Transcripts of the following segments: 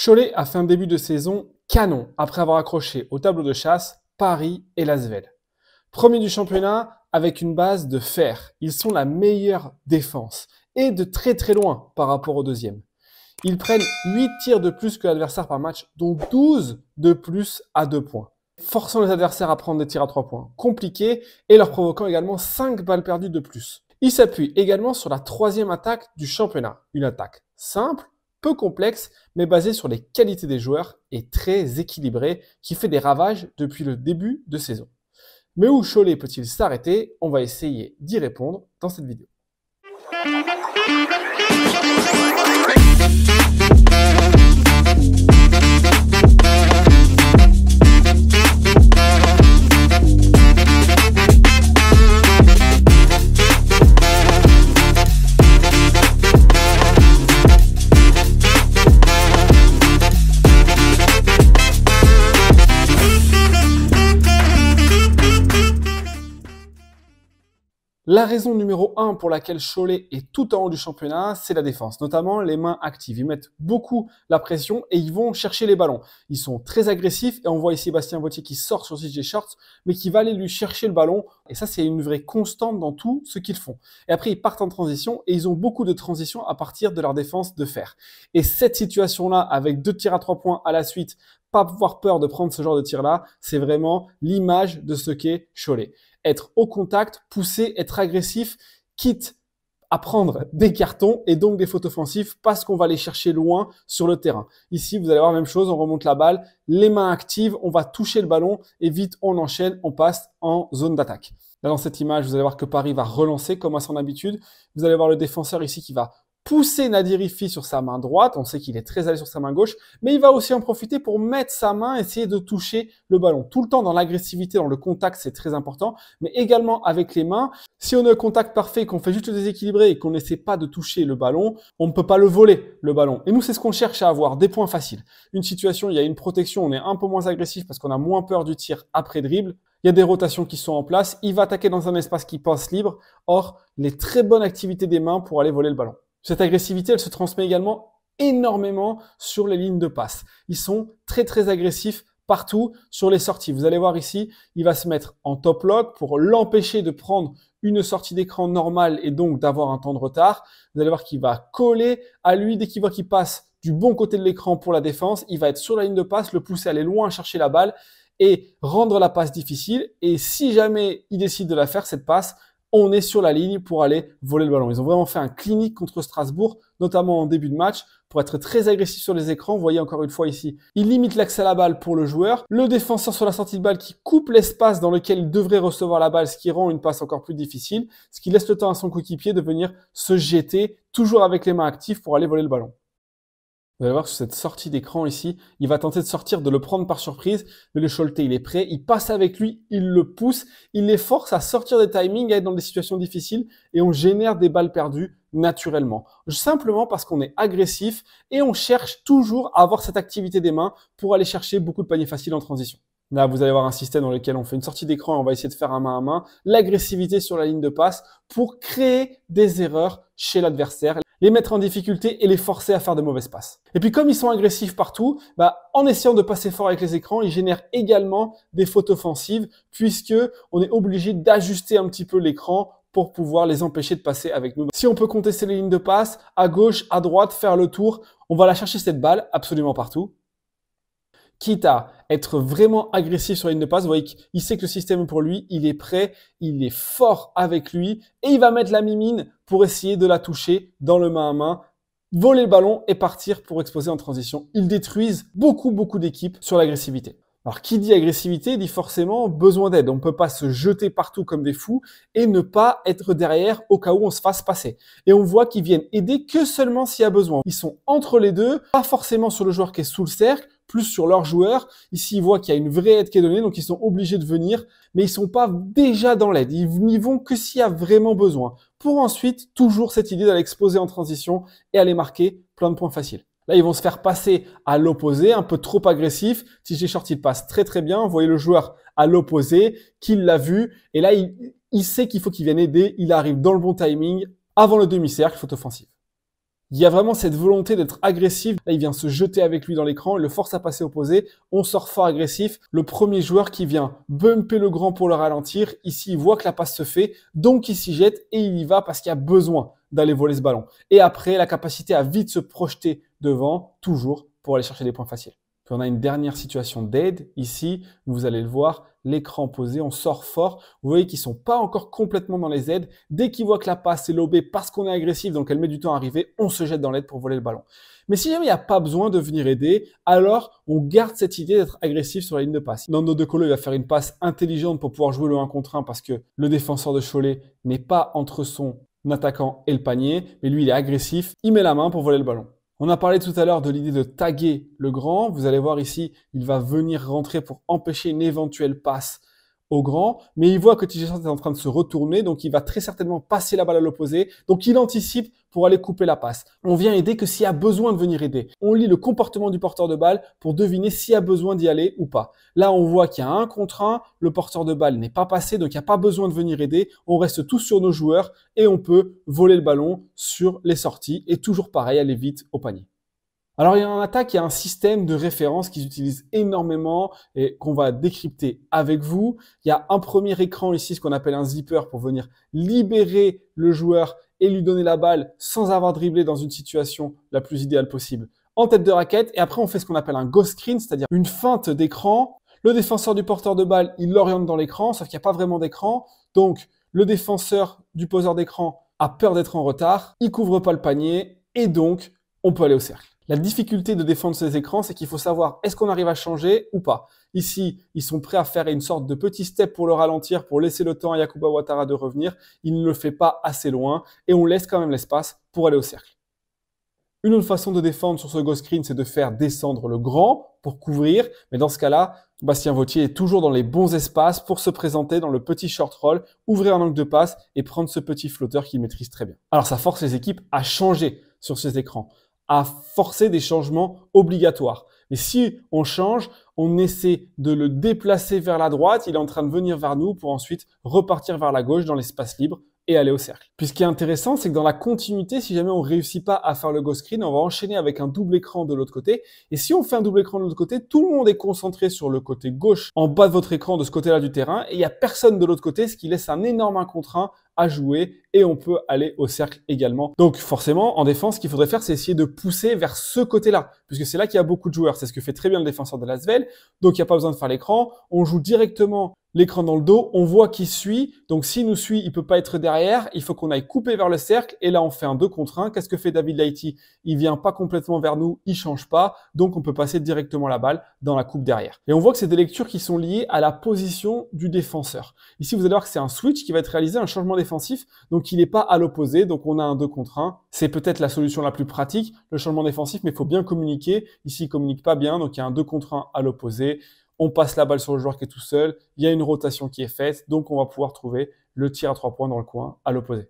Cholet a fait un début de saison canon après avoir accroché au tableau de chasse Paris et l'Asvel. Premier du championnat avec une base de fer. Ils sont la meilleure défense et de très très loin par rapport au deuxième. Ils prennent 8 tirs de plus que l'adversaire par match, dont 12 de plus à 2 points. Forçant les adversaires à prendre des tirs à 3 points compliqués et leur provoquant également 5 balles perdues de plus. Ils s'appuient également sur la troisième attaque du championnat. Une attaque simple, peu complexe, mais basée sur les qualités des joueurs et très équilibrée, qui fait des ravages depuis le début de saison. Mais où Cholet peut-il s'arrêter? On va essayer d'y répondre dans cette vidéo. La raison numéro 1 pour laquelle Cholet est tout en haut du championnat, c'est la défense, notamment les mains actives. Ils mettent beaucoup la pression et ils vont chercher les ballons. Ils sont très agressifs et on voit ici Bastien Vautier qui sort sur CJ Shorts, mais qui va aller lui chercher le ballon. Et ça, c'est une vraie constante dans tout ce qu'ils font. Et après, ils partent en transition et ils ont beaucoup de transitions à partir de leur défense de fer. Et cette situation-là, avec 2 tirs à 3 points à la suite, pas avoir peur de prendre ce genre de tir-là, c'est vraiment l'image de ce qu'est Cholet. Être au contact, pousser, être agressif, quitte à prendre des cartons et donc des fautes offensives parce qu'on va les chercher loin sur le terrain. Ici, vous allez voir la même chose, on remonte la balle, les mains actives, on va toucher le ballon et vite on enchaîne, on passe en zone d'attaque. Là, dans cette image, vous allez voir que Paris va relancer comme à son habitude. Vous allez voir le défenseur ici qui va pousser Nadir Hiffi sur sa main droite. On sait qu'il est très allé sur sa main gauche, mais il va aussi en profiter pour mettre sa main, essayer de toucher le ballon. Tout le temps dans l'agressivité, dans le contact, c'est très important, mais également avec les mains. Si on a un contact parfait, qu'on fait juste le déséquilibrer et qu'on n'essaie pas de toucher le ballon, on ne peut pas le voler, le ballon. Et nous, c'est ce qu'on cherche à avoir, des points faciles. Une situation, il y a une protection, on est un peu moins agressif parce qu'on a moins peur du tir après dribble. Il y a des rotations qui sont en place. Il va attaquer dans un espace qui passe libre. Or, les très bonnes activités des mains pour aller voler le ballon. Cette agressivité, elle se transmet également énormément sur les lignes de passe. Ils sont très très agressifs partout sur les sorties. Vous allez voir ici, il va se mettre en top lock pour l'empêcher de prendre une sortie d'écran normale et donc d'avoir un temps de retard. Vous allez voir qu'il va coller à lui dès qu'il voit qu'il passe du bon côté de l'écran pour la défense. Il va être sur la ligne de passe, le pousser à aller loin, chercher la balle et rendre la passe difficile. Et si jamais il décide de la faire, cette passe, on est sur la ligne pour aller voler le ballon. Ils ont vraiment fait un clinique contre Strasbourg, notamment en début de match, pour être très agressif sur les écrans. Vous voyez encore une fois ici, il limite l'accès à la balle pour le joueur. Le défenseur sur la sortie de balle qui coupe l'espace dans lequel il devrait recevoir la balle, ce qui rend une passe encore plus difficile, ce qui laisse le temps à son coéquipier de venir se jeter, toujours avec les mains actives pour aller voler le ballon. Vous allez voir sur cette sortie d'écran ici, il va tenter de sortir, de le prendre par surprise, mais le Choletais, il est prêt, il passe avec lui, il le pousse, il les force à sortir des timings, à être dans des situations difficiles et on génère des balles perdues naturellement. Simplement parce qu'on est agressif et on cherche toujours à avoir cette activité des mains pour aller chercher beaucoup de paniers faciles en transition. Là, vous allez avoir un système dans lequel on fait une sortie d'écran et on va essayer de faire un main à main, l'agressivité sur la ligne de passe pour créer des erreurs chez l'adversaire, les mettre en difficulté et les forcer à faire de mauvaises passes. Et puis comme ils sont agressifs partout, en essayant de passer fort avec les écrans, ils génèrent également des fautes offensives puisque on est obligé d'ajuster un petit peu l'écran pour pouvoir les empêcher de passer avec nous. Si on peut contester les lignes de passe, à gauche, à droite, faire le tour, on va la chercher cette balle absolument partout. Quitte à être vraiment agressif sur la ligne de passe, vous voyez qu'il sait que le système pour lui, il est prêt, il est fort avec lui et il va mettre la mimine pour essayer de la toucher dans le main à main, voler le ballon et partir pour exposer en transition. Ils détruisent beaucoup d'équipes sur l'agressivité. Alors, qui dit agressivité dit forcément besoin d'aide. On ne peut pas se jeter partout comme des fous et ne pas être derrière au cas où on se fasse passer. Et on voit qu'ils viennent aider que seulement s'il y a besoin. Ils sont entre les deux, pas forcément sur le joueur qui est sous le cercle, plus sur leur joueur. Ici, ils voient qu'il y a une vraie aide qui est donnée, donc ils sont obligés de venir, mais ils sont pas déjà dans l'aide. Ils n'y vont que s'il y a vraiment besoin. Pour ensuite, toujours cette idée d'aller exposer en transition et aller marquer plein de points faciles. Là, ils vont se faire passer à l'opposé, un peu trop agressif. TJ Short, il passe très très bien. Vous voyez le joueur à l'opposé, qui l'a vu. Et là, il sait qu'il faut qu'il vienne aider. Il arrive dans le bon timing, avant le demi-cercle, faute offensive. Il y a vraiment cette volonté d'être agressif. Là, il vient se jeter avec lui dans l'écran, il le force à passer opposé. On sort fort agressif. Le premier joueur qui vient bumper le grand pour le ralentir. Ici, il voit que la passe se fait, donc il s'y jette et il y va parce qu'il y a besoin d'aller voler ce ballon. Et après, la capacité à vite se projeter devant, toujours pour aller chercher des points faciles. Puis on a une dernière situation d'aide. Ici, vous allez le voir, l'écran posé, on sort fort. Vous voyez qu'ils sont pas encore complètement dans les aides. Dès qu'ils voient que la passe est lobée parce qu'on est agressif, donc elle met du temps à arriver, on se jette dans l'aide pour voler le ballon. Mais si jamais il n'y a pas besoin de venir aider, alors on garde cette idée d'être agressif sur la ligne de passe. Nando De Colo, il va faire une passe intelligente pour pouvoir jouer le 1 contre 1 parce que le défenseur de Cholet n'est pas entre son attaquant et le panier, mais lui il est agressif, il met la main pour voler le ballon. On a parlé tout à l'heure de l'idée de taguer le grand. Vous allez voir ici, il va venir rentrer pour empêcher une éventuelle passe au grand. Mais il voit que TJ est en train de se retourner, donc il va très certainement passer la balle à l'opposé. Donc il anticipe pour aller couper la passe. On vient aider que s'il y a besoin de venir aider. On lit le comportement du porteur de balle pour deviner s'il y a besoin d'y aller ou pas. Là, on voit qu'il y a 1 contre 1. Le porteur de balle n'est pas passé, donc il n'y a pas besoin de venir aider. On reste tous sur nos joueurs et on peut voler le ballon sur les sorties et toujours pareil, aller vite au panier. Alors, il y a en attaque, il y a un système de référence qu'ils utilisent énormément et qu'on va décrypter avec vous. Il y a un premier écran ici, ce qu'on appelle un zipper pour venir libérer le joueur et lui donner la balle sans avoir dribblé dans une situation la plus idéale possible en tête de raquette. Et après, on fait ce qu'on appelle un ghost screen, c'est-à-dire une feinte d'écran. Le défenseur du porteur de balle, il l'oriente dans l'écran, sauf qu'il n'y a pas vraiment d'écran. Donc, le défenseur du poseur d'écran a peur d'être en retard, il couvre pas le panier et donc, on peut aller au cercle. La difficulté de défendre ces écrans, c'est qu'il faut savoir est-ce qu'on arrive à changer ou pas. Ici, ils sont prêts à faire une sorte de petit step pour le ralentir, pour laisser le temps à Yacouba Ouattara de revenir. Il ne le fait pas assez loin et on laisse quand même l'espace pour aller au cercle. Une autre façon de défendre sur ce ghost screen, c'est de faire descendre le grand pour couvrir. Mais dans ce cas-là, Bastien Vautier est toujours dans les bons espaces pour se présenter dans le petit short roll, ouvrir un angle de passe et prendre ce petit flotteur qu'il maîtrise très bien. Alors ça force les équipes à changer sur ces écrans, à forcer des changements obligatoires. Mais si on change, on essaie de le déplacer vers la droite, il est en train de venir vers nous pour ensuite repartir vers la gauche dans l'espace libre et aller au cercle. Puis ce qui est intéressant, c'est que dans la continuité, si jamais on réussit pas à faire le ghost screen, on va enchaîner avec un double écran de l'autre côté. Et si on fait un double écran de l'autre côté, tout le monde est concentré sur le côté gauche en bas de votre écran de ce côté-là du terrain et il n'y a personne de l'autre côté, ce qui laisse un énorme 1 contre 1 à jouer et on peut aller au cercle également. Donc forcément, en défense, ce qu'il faudrait faire, c'est essayer de pousser vers ce côté-là, puisque c'est là qu'il y a beaucoup de joueurs. C'est ce que fait très bien le défenseur de l'Asvel. Donc il n'y a pas besoin de faire l'écran. On joue directement l'écran dans le dos, on voit qu'il suit, donc s'il nous suit, il peut pas être derrière, il faut qu'on aille couper vers le cercle, et là on fait un 2 contre 1. Qu'est-ce que fait David Laïti? Il vient pas complètement vers nous, il change pas, donc on peut passer directement la balle dans la coupe derrière. Et on voit que c'est des lectures qui sont liées à la position du défenseur. Ici vous allez voir que c'est un switch qui va être réalisé, un changement défensif, donc il n'est pas à l'opposé, donc on a un 2 contre 1. C'est peut-être la solution la plus pratique, le changement défensif, mais il faut bien communiquer. Ici il communique pas bien, donc il y a un 2 contre 1 à l'opposé. On passe la balle sur le joueur qui est tout seul, il y a une rotation qui est faite, donc on va pouvoir trouver le tir à 3 points dans le coin à l'opposé.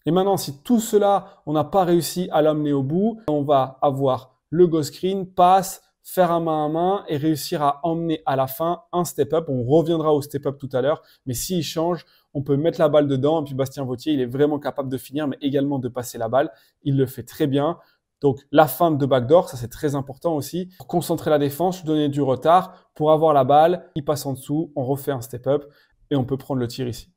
Et maintenant, si tout cela, on n'a pas réussi à l'amener au bout, on va avoir le ghost screen, passe, faire un main à main et réussir à emmener à la fin un step-up. On reviendra au step-up tout à l'heure, mais s'il change, on peut mettre la balle dedans et puis Bastien Vautier, il est vraiment capable de finir, mais également de passer la balle. Il le fait très bien. Donc, la feinte de backdoor, ça c'est très important aussi. Pour concentrer la défense, donner du retard, pour avoir la balle, il passe en dessous, on refait un step-up et on peut prendre le tir ici.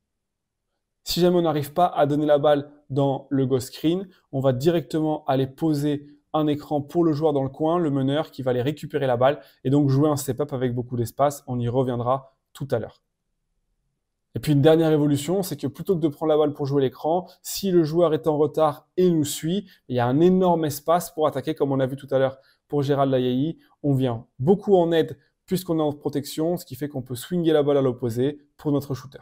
Si jamais on n'arrive pas à donner la balle dans le ghost screen, on va directement aller poser un écran pour le joueur dans le coin, le meneur qui va aller récupérer la balle et donc jouer un step-up avec beaucoup d'espace. On y reviendra tout à l'heure. Et puis une dernière évolution, c'est que plutôt que de prendre la balle pour jouer l'écran, si le joueur est en retard et nous suit, il y a un énorme espace pour attaquer, comme on a vu tout à l'heure pour Gérald Layayi. On vient beaucoup en aide puisqu'on est en protection, ce qui fait qu'on peut swinger la balle à l'opposé pour notre shooter.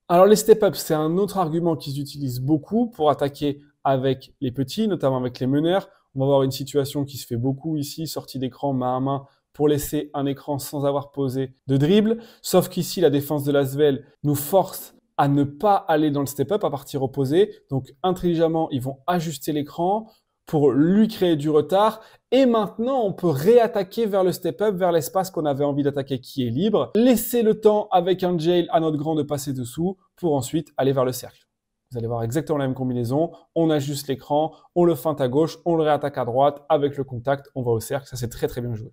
Alors les step-ups, c'est un autre argument qu'ils utilisent beaucoup pour attaquer avec les petits, notamment avec les meneurs. On va avoir une situation qui se fait beaucoup ici, sortie d'écran main à main, pour laisser un écran sans avoir posé de dribble. Sauf qu'ici, la défense de l'Asvel nous force à ne pas aller dans le step-up, à partir opposé. Donc, intelligemment, ils vont ajuster l'écran pour lui créer du retard. Et maintenant, on peut réattaquer vers le step-up, vers l'espace qu'on avait envie d'attaquer qui est libre. Laisser le temps avec un jail à notre grand de passer dessous pour ensuite aller vers le cercle. Vous allez voir exactement la même combinaison. On ajuste l'écran, on le feinte à gauche, on le réattaque à droite. Avec le contact, on va au cercle. Ça, c'est très très bien joué.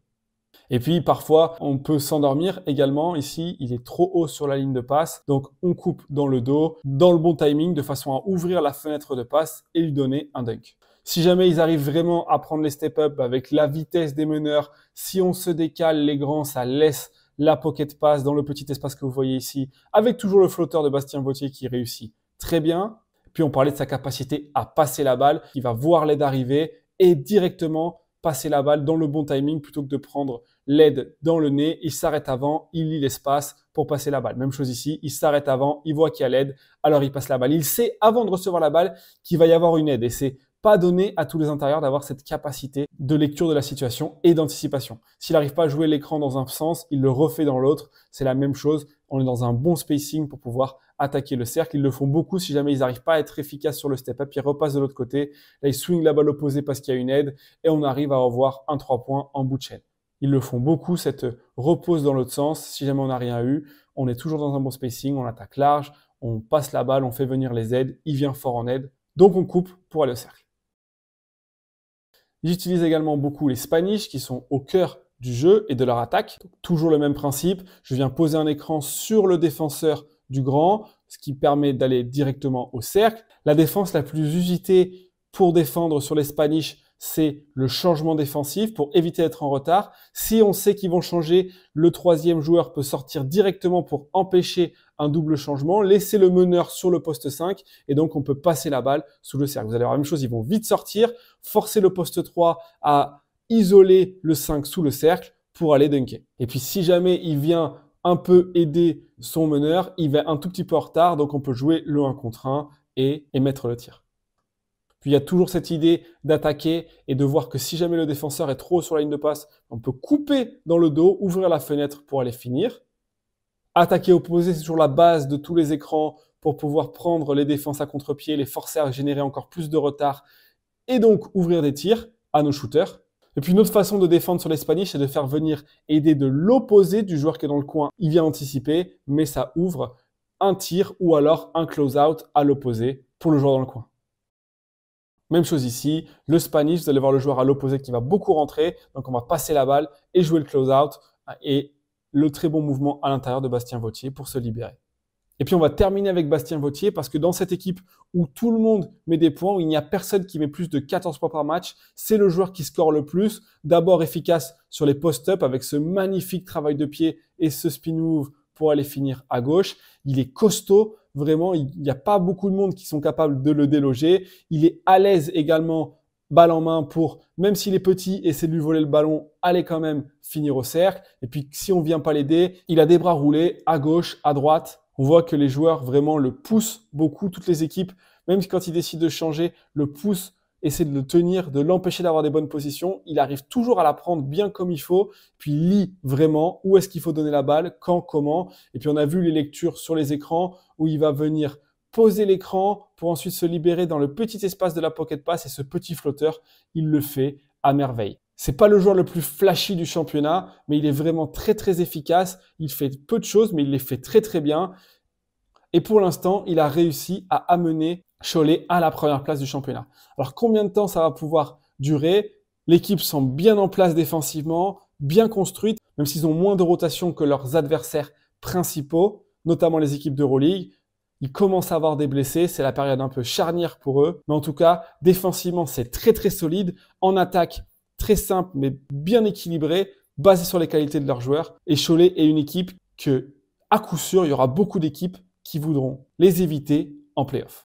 Et puis parfois, on peut s'endormir également. Ici, il est trop haut sur la ligne de passe. Donc, on coupe dans le dos, dans le bon timing, de façon à ouvrir la fenêtre de passe et lui donner un dunk. Si jamais ils arrivent vraiment à prendre les step-up avec la vitesse des meneurs, si on se décale, les grands, ça laisse la pocket pass dans le petit espace que vous voyez ici, avec toujours le flotteur de Bastien Vauthier qui réussit très bien. Puis on parlait de sa capacité à passer la balle. Il va voir l'aide arriver et directement passer la balle dans le bon timing plutôt que de prendre l'aide dans le nez. Il s'arrête avant, il lit l'espace pour passer la balle. Même chose ici, il s'arrête avant, il voit qu'il y a l'aide, alors il passe la balle. Il sait avant de recevoir la balle qu'il va y avoir une aide et c'est pas donné à tous les intérieurs d'avoir cette capacité de lecture de la situation et d'anticipation. S'il n'arrive pas à jouer l'écran dans un sens, il le refait dans l'autre. C'est la même chose. On est dans un bon spacing pour pouvoir attaquer le cercle. Ils le font beaucoup si jamais ils n'arrivent pas à être efficaces sur le step-up. Ils repassent de l'autre côté. Là, ils swingent la balle opposée parce qu'il y a une aide et on arrive à avoir un 3 points en bout de chaîne. Ils le font beaucoup, cette repose dans l'autre sens. Si jamais on n'a rien eu, on est toujours dans un bon spacing, on attaque large, on passe la balle, on fait venir les aides, il vient fort en aide. Donc on coupe pour aller au cercle. J'utilise également beaucoup les Spanish qui sont au cœur du jeu et de leur attaque. Donc, toujours le même principe, je viens poser un écran sur le défenseur du grand, ce qui permet d'aller directement au cercle. La défense la plus usitée pour défendre sur les Spanish, c'est le changement défensif pour éviter d'être en retard. Si on sait qu'ils vont changer, le troisième joueur peut sortir directement pour empêcher un double changement, laisser le meneur sur le poste 5 et donc on peut passer la balle sous le cercle. Vous allez voir la même chose, ils vont vite sortir, forcer le poste 3 à isoler le 5 sous le cercle pour aller dunker. Et puis si jamais il vient un peu aider son meneur, il va un tout petit peu en retard, donc on peut jouer le 1 contre 1 et mettre le tir. Puis il y a toujours cette idée d'attaquer et de voir que si jamais le défenseur est trop haut sur la ligne de passe, on peut couper dans le dos, ouvrir la fenêtre pour aller finir. Attaquer opposé, c'est toujours la base de tous les écrans pour pouvoir prendre les défenses à contre-pied, les forcer à générer encore plus de retard et donc ouvrir des tirs à nos shooters. Et puis une autre façon de défendre sur les Spanish, c'est de faire venir aider de l'opposé du joueur qui est dans le coin. Il vient anticiper, mais ça ouvre un tir ou alors un close-out à l'opposé pour le joueur dans le coin. Même chose ici, le Spanish, vous allez voir le joueur à l'opposé qui va beaucoup rentrer, donc on va passer la balle et jouer le close-out et le très bon mouvement à l'intérieur de Bastien Vauthier pour se libérer. Et puis on va terminer avec Bastien Vauthier parce que dans cette équipe où tout le monde met des points, où il n'y a personne qui met plus de 14 points par match, c'est le joueur qui score le plus. D'abord efficace sur les post-up avec ce magnifique travail de pied et ce spin move pour aller finir à gauche. Il est costaud, vraiment, il n'y a pas beaucoup de monde qui sont capables de le déloger. Il est à l'aise également, balle en main pour, même s'il est petit, essayer de lui voler le ballon, aller quand même finir au cercle. Et puis si on vient pas l'aider, il a des bras roulés à gauche, à droite. On voit que les joueurs vraiment le poussent beaucoup, toutes les équipes, même quand il décide de changer, le poussent, essaient de le tenir, de l'empêcher d'avoir des bonnes positions. Il arrive toujours à la prendre bien comme il faut, puis il lit vraiment où est-ce qu'il faut donner la balle, quand, comment. Et puis on a vu les lectures sur les écrans où il va venir poser l'écran pour ensuite se libérer dans le petit espace de la pocket pass et ce petit flotteur, il le fait à merveille. C'est pas le joueur le plus flashy du championnat, mais il est vraiment très très efficace. Il fait peu de choses, mais il les fait très très bien. Et pour l'instant, il a réussi à amener Cholet à la première place du championnat. Alors combien de temps ça va pouvoir durer? L'équipe semble bien en place défensivement, bien construite, même s'ils ont moins de rotation que leurs adversaires principaux, notamment les équipes d'Euroleague. Ils commencent à avoir des blessés, c'est la période un peu charnière pour eux. Mais en tout cas, défensivement, c'est très très solide. En attaque, très simple mais bien équilibré, basé sur les qualités de leurs joueurs. Et Cholet est une équipe que, à coup sûr, il y aura beaucoup d'équipes qui voudront les éviter en play-off.